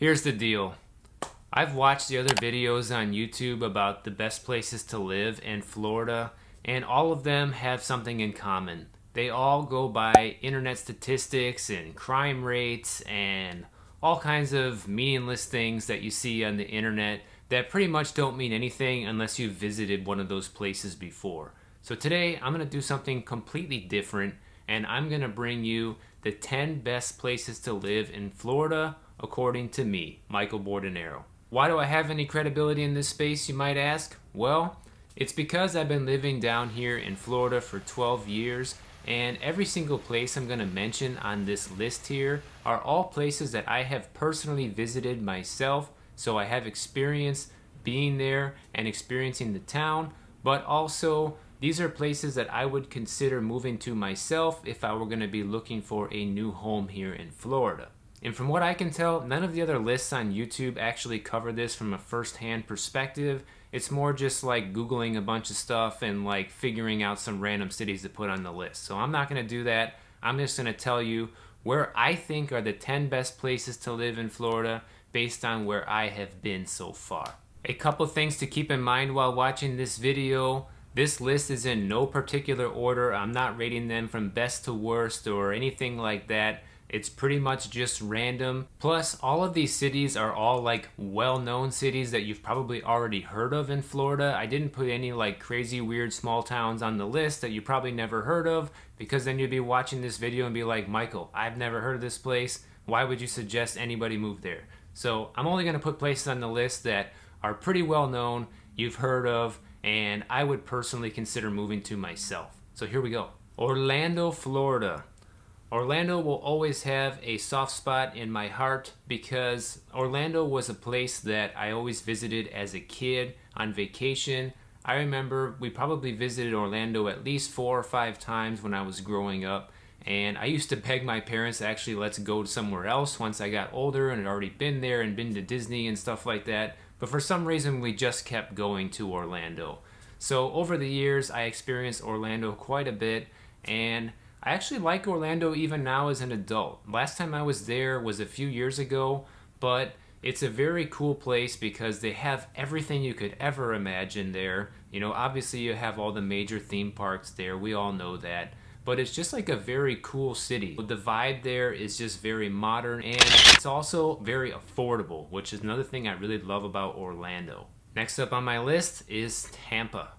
Here's the deal. I've watched the other videos on YouTube about the best places to live in Florida, and all of them have something in common. They all go by internet statistics and crime rates and all kinds of meaningless things that you see on the internet that pretty much don't mean anything unless you've visited one of those places before. So today I'm going to do something completely different, and I'm going to bring you the 10 best places to live in Florida according to me, Michael Bordenaro. Why do I have any credibility in this space, you might ask? Well, it's because I've been living down here in Florida for 12 years, and every single place I'm going to mention on this list here are all places that I have personally visited myself, so I have experience being there and experiencing the town, but also these are places that I would consider moving to myself if I were going to be looking for a new home here in Florida. And from what I can tell, none of the other lists on YouTube actually cover this from a first-hand perspective. It's more just like Googling a bunch of stuff and like figuring out some random cities to put on the list. So I'm not going to do that. I'm just going to tell you where I think are the 10 best places to live in Florida based on where I have been so far. A couple things to keep in mind while watching this video. This list is in no particular order. I'm not rating them from best to worst or anything like that. It's pretty much just random. Plus, all of these cities are all like well-known cities that you've probably already heard of in Florida. I didn't put any like crazy weird small towns on the list that you probably never heard of, because then you'd be watching this video and be like, Michael, I've never heard of this place. Why would you suggest anybody move there? So I'm only going to put places on the list that are pretty well known, you've heard of, and I would personally consider moving to myself. So here we go. Orlando, Florida. Orlando will always have a soft spot in my heart because Orlando was a place that I always visited as a kid on vacation. I remember we probably visited Orlando at least 4 or 5 times when I was growing up, and I used to beg my parents, actually, let's go somewhere else once I got older and had already been there and been to Disney and stuff like that. But for some reason, we just kept going to Orlando. So over the years, I experienced Orlando quite a bit, and I actually like Orlando even now as an adult. Last time I was there was a few years ago, but it's a very cool place because they have everything you could ever imagine there. You know, obviously you have all the major theme parks there, we all know that, but it's just like a very cool city. The vibe there is just very modern, and it's also very affordable, which is another thing I really love about Orlando. Next up on my list is Tampa.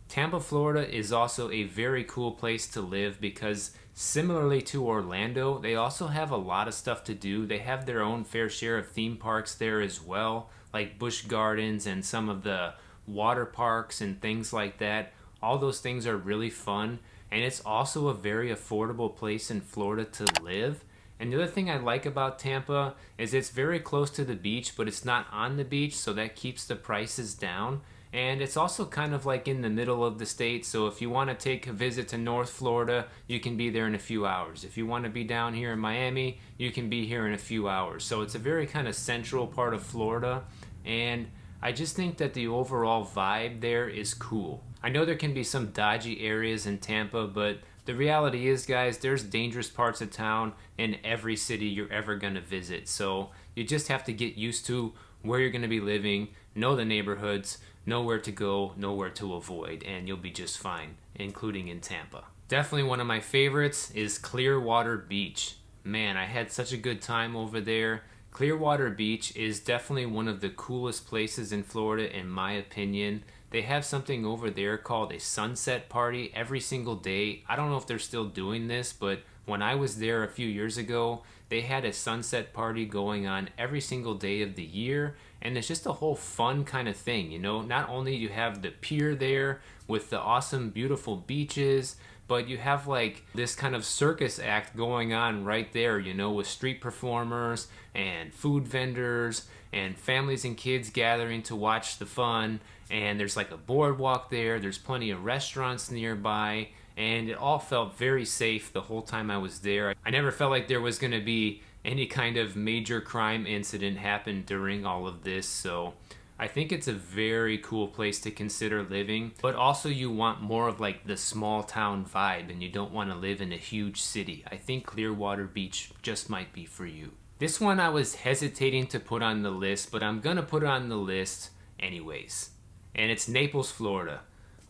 Tampa, Florida is also a very cool place to live because similarly to Orlando, they also have a lot of stuff to do. They have their own fair share of theme parks there as well, like Busch Gardens and some of the water parks and things like that. All those things are really fun, and it's also a very affordable place in Florida to live. And the other thing I like about Tampa is it's very close to the beach, but it's not on the beach, so that keeps the prices down. And it's also kind of like in the middle of the state, so if you want to take a visit to North Florida, you can be there in a few hours. If you want to be down here in Miami, you can be here in a few hours. So it's a very kind of central part of Florida, and I just think that the overall vibe there is cool. I know there can be some dodgy areas in Tampa, but the reality is, guys, there's dangerous parts of town in every city you're ever going to visit. So you just have to get used to where you're going to be living, know the neighborhoods, know where to go, know where to avoid, and you'll be just fine, including in Tampa. Definitely one of my favorites is Clearwater Beach. Man, I had such a good time over there. Clearwater Beach is definitely one of the coolest places in Florida, in my opinion. They have something over there called a sunset party every single day. I don't know if they're still doing this, but when I was there a few years ago, they had a sunset party going on every single day of the year, and it's just a whole fun kind of thing, you know. Not only you have the pier there with the awesome, beautiful beaches, but you have like this kind of circus act going on right there, you know, with street performers and food vendors and families and kids gathering to watch the fun. And there's like a boardwalk there, there's plenty of restaurants nearby, and it all felt very safe the whole time I was there. I never felt like there was going to be any kind of major crime incident happen during all of this, so I think it's a very cool place to consider living, but also you want more of like the small town vibe and you don't want to live in a huge city. I think Clearwater Beach just might be for you. This one I was hesitating to put on the list, but I'm gonna put it on the list anyways. And it's Naples, Florida.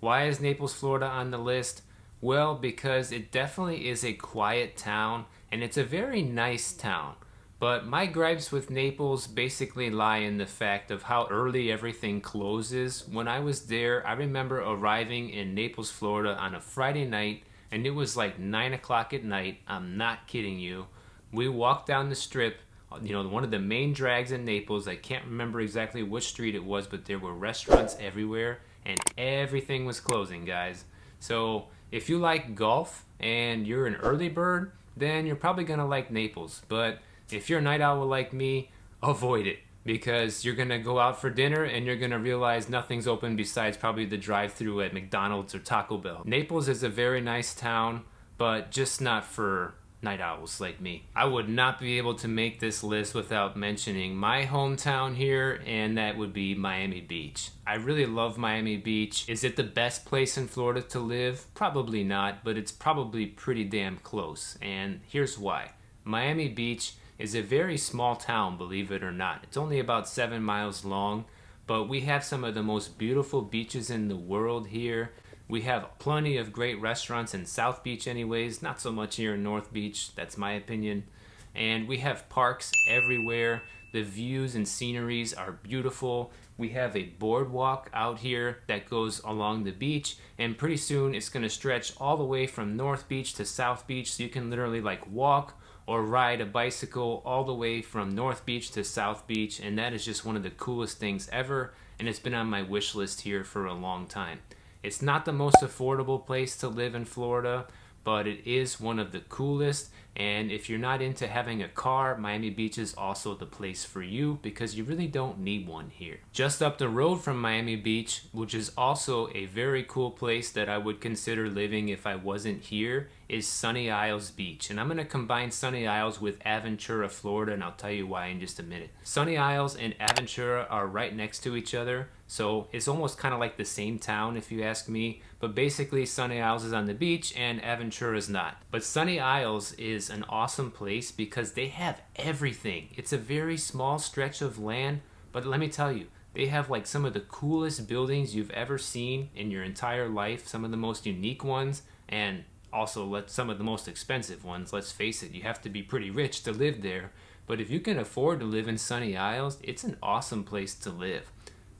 Why is Naples, Florida on the list? Well, because it definitely is a quiet town, and it's a very nice town. But my gripes with Naples basically lie in the fact of how early everything closes. When I was there, I remember arriving in Naples, Florida on a Friday night, and it was like 9 o'clock at night. I'm not kidding you. We walked down the strip, one of the main drags in Naples. I can't remember exactly which street it was, but there were restaurants everywhere, and everything was closing, guys. So if you like golf and you're an early bird, then you're probably gonna like Naples. But if you're a night owl like me, avoid it, because you're gonna go out for dinner and you're gonna realize nothing's open besides probably the drive-thru at McDonald's or Taco Bell. Naples is a very nice town, but just not for night owls like me. I would not be able to make this list without mentioning my hometown here, and that would be Miami Beach. I really love Miami Beach. Is it the best place in Florida to live? Probably not, but it's probably pretty damn close, and here's why. Miami Beach is a very small town, believe it or not. It's only about 7 miles long, but we have some of the most beautiful beaches in the world here. We have plenty of great restaurants in South Beach anyways, not so much here in North Beach, that's my opinion. And we have parks everywhere. The views and sceneries are beautiful. We have a boardwalk out here that goes along the beach, and pretty soon it's gonna stretch all the way from North Beach to South Beach, so you can literally like walk or ride a bicycle all the way from North Beach to South Beach, and that is just one of the coolest things ever, and it's been on my wish list here for a long time. It's not the most affordable place to live in Florida, but it is one of the coolest, and if you're not into having a car, Miami Beach is also the place for you because you really don't need one here. Just up the road from Miami Beach, which is also a very cool place that I would consider living if I wasn't here, is Sunny Isles Beach. And I'm going to combine Sunny Isles with Aventura, Florida, and I'll tell you why in just a minute. Sunny Isles and Aventura are right next to each other, so it's almost kind of like the same town if you ask me, but basically Sunny Isles is on the beach and Aventura is not. But Sunny Isles is an awesome place because they have everything. It's a very small stretch of land, but let me tell you, they have like some of the coolest buildings you've ever seen in your entire life, some of the most unique ones, and also some of the most expensive ones. Let's face it, you have to be pretty rich to live there, but if you can afford to live in Sunny Isles, it's an awesome place to live.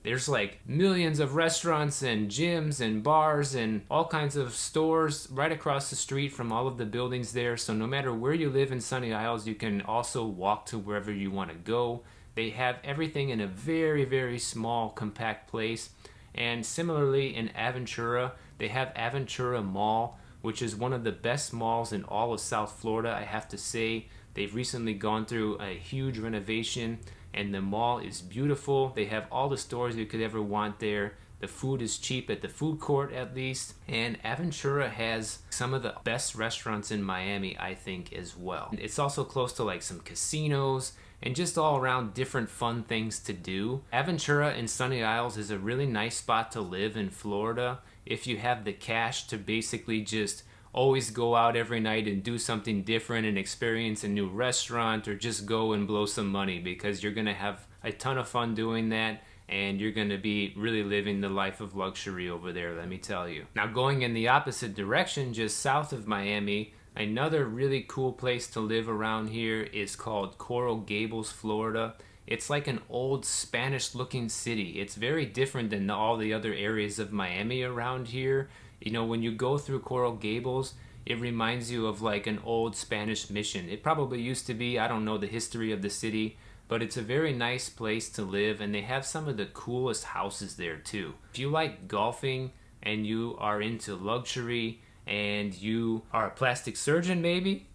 There's like millions of restaurants and gyms and bars and all kinds of stores right across the street from all of the buildings there. So no matter where you live in Sunny Isles, you can also walk to wherever you want to go. They have everything in a very, very small, compact place. And similarly in Aventura, they have Aventura Mall, which is one of the best malls in all of South Florida, I have to say. They've recently gone through a huge renovation, and the mall is beautiful. They have all the stores you could ever want there. The food is cheap at the food court at least. And Aventura has some of the best restaurants in Miami, I think, as well. It's also close to like some casinos and just all around different fun things to do. Aventura in Sunny Isles is a really nice spot to live in Florida if you have the cash to basically just always go out every night and do something different and experience a new restaurant, or just go and blow some money, because you're gonna have a ton of fun doing that and you're gonna be really living the life of luxury over there, let me tell you. Now going in the opposite direction, just south of Miami, another really cool place to live around here is called Coral Gables, Florida. It's like an old Spanish looking city. It's very different than all the other areas of Miami around here. You know, when you go through Coral Gables, it reminds you of like an old Spanish mission. It probably used to be, I don't know the history of the city, but it's a very nice place to live, and they have some of the coolest houses there too. If you like golfing and you are into luxury and you are a plastic surgeon maybe,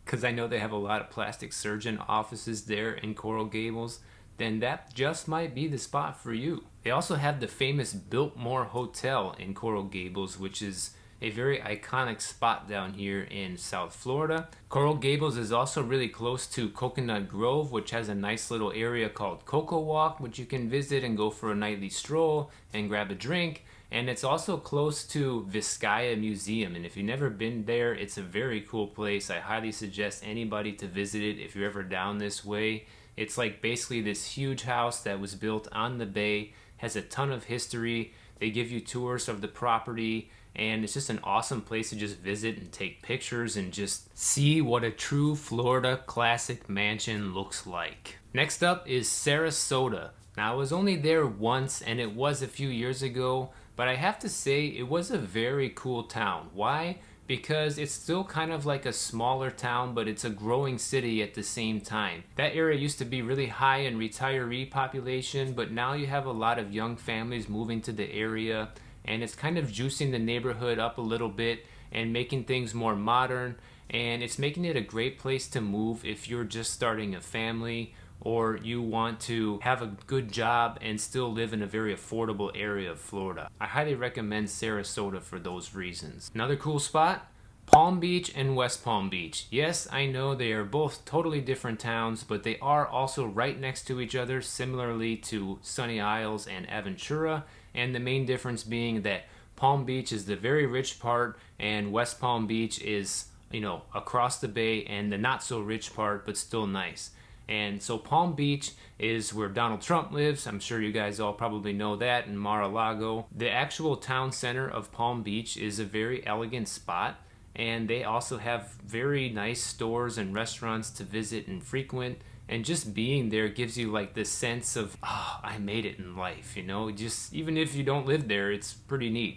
because I know they have a lot of plastic surgeon offices there in Coral Gables, then that just might be the spot for you. They also have the famous Biltmore Hotel in Coral Gables, which is a very iconic spot down here in South Florida. Coral Gables is also really close to Coconut Grove, which has a nice little area called Cocoa Walk, which you can visit and go for a nightly stroll and grab a drink. and it's also close to Vizcaya Museum, and if you've never been there, it's a very cool place. I highly suggest anybody to visit it if you're ever down this way. It's like basically this huge house that was built on the bay, has a ton of history. They give you tours of the property, and it's just an awesome place to just visit and take pictures and just see what a true Florida classic mansion looks like. Next up is Sarasota. Now, I was only there once, and it was a few years ago, but I have to say it was a very cool town. Why? Because it's still kind of like a smaller town, but it's a growing city at the same time. That area used to be really high in retiree population, but now you have a lot of young families moving to the area, and it's kind of juicing the neighborhood up a little bit and making things more modern, and it's making it a great place to move if you're just starting a family or you want to have a good job and still live in a very affordable area of Florida. I highly recommend Sarasota for those reasons. Another cool spot, Palm Beach and West Palm Beach. Yes, I know they are both totally different towns, but they are also right next to each other, similarly to Sunny Isles and Aventura, and the main difference being that Palm Beach is the very rich part and West Palm Beach is, across the bay and the not so rich part, but still nice. And so Palm Beach is where Donald Trump lives. I'm sure you guys all probably know that, in Mar-a-Lago. The actual town center of Palm Beach is a very elegant spot, and they also have very nice stores and restaurants to visit and frequent. And just being there gives you like this sense of, I made it in life, just even if you don't live there, it's pretty neat,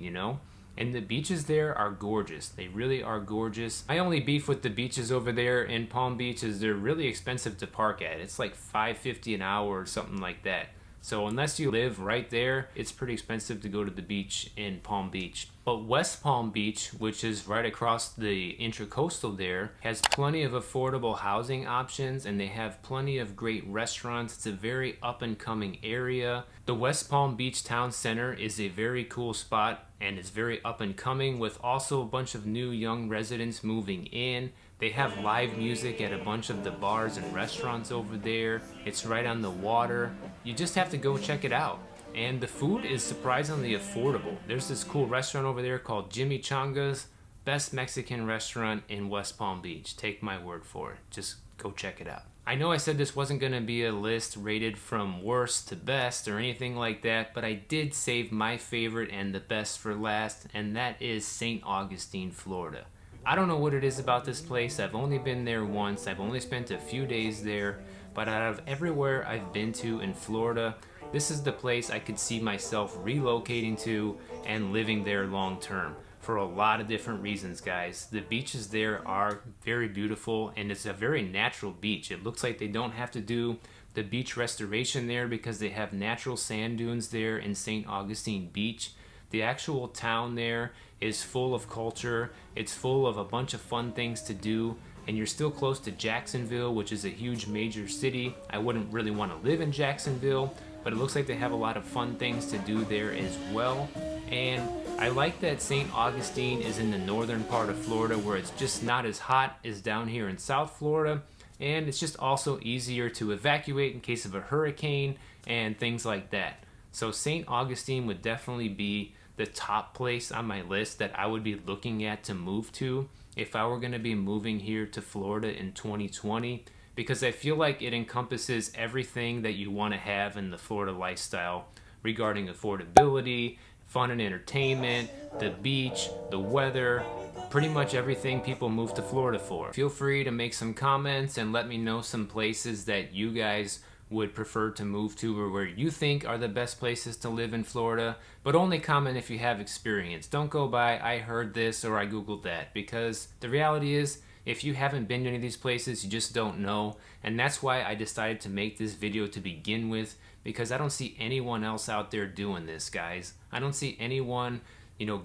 And the beaches there are gorgeous. They really are gorgeous. My only beef with the beaches over there in Palm Beach is they're really expensive to park at. It's like $5.50 an hour or something like that. So unless you live right there, it's pretty expensive to go to the beach in Palm Beach. But West Palm Beach, which is right across the Intracoastal there, has plenty of affordable housing options, and they have plenty of great restaurants. It's a very up-and-coming area. The West Palm Beach Town Center is a very cool spot, and it's very up-and-coming, with also a bunch of new young residents moving in. They have live music at a bunch of the bars and restaurants over there. It's right on the water. You just have to go check it out. And the food is surprisingly affordable. There's this cool restaurant over there called Jimmy Changa's, best Mexican restaurant in West Palm Beach. Take my word for it. Just go check it out. I know I said this wasn't going to be a list rated from worst to best or anything like that, but I did save my favorite and the best for last, and that is St. Augustine, Florida. I don't know what it is about this place. I've only been there once. I've only spent a few days there, but out of everywhere I've been to in Florida, this is the place I could see myself relocating to and living there long term for a lot of different reasons, guys. The beaches there are very beautiful, and it's a very natural beach. It looks like they don't have to do the beach restoration there because they have natural sand dunes there in St. Augustine Beach. The actual town there is full of culture. It's full of a bunch of fun things to do, and you're still close to Jacksonville, which is a huge major city. I wouldn't really want to live in Jacksonville, but it looks like they have a lot of fun things to do there as well. And I like that St. Augustine is in the northern part of Florida, where it's just not as hot as down here in South Florida, and it's just also easier to evacuate in case of a hurricane and things like that. So St. Augustine would definitely be the top place on my list that I would be looking at to move to if I were going to be moving here to Florida in 2020, because I feel like it encompasses everything that you want to have in the Florida lifestyle regarding affordability, fun and entertainment, the beach, the weather, pretty much everything people move to Florida for. Feel free to make some comments and let me know some places that you guys would prefer to move to, or where you think are the best places to live in Florida, but only comment if you have experience. Don't go by, I heard this or I googled that, because the reality is, if you haven't been to any of these places, you just don't know. And that's why I decided to make this video to begin with, because I don't see anyone else out there doing this, guys. I don't see anyone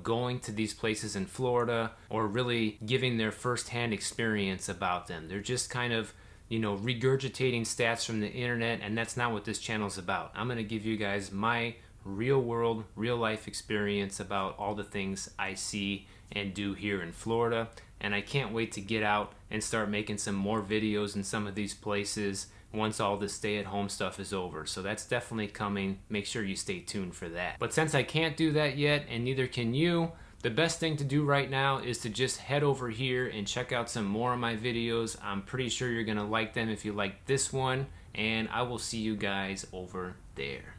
going to these places in Florida or really giving their first-hand experience about them. They're just kind of regurgitating stats from the internet, and that's not what this channel is about. I'm going to give you guys my real world, real life experience about all the things I see and do here in Florida, and I can't wait to get out and start making some more videos in some of these places, once all the stay-at-home stuff is over. So that's definitely coming. Make sure you stay tuned for that. But since I can't do that yet, and neither can you, the best thing to do right now is to just head over here and check out some more of my videos. I'm pretty sure you're gonna like them if you like this one, and I will see you guys over there.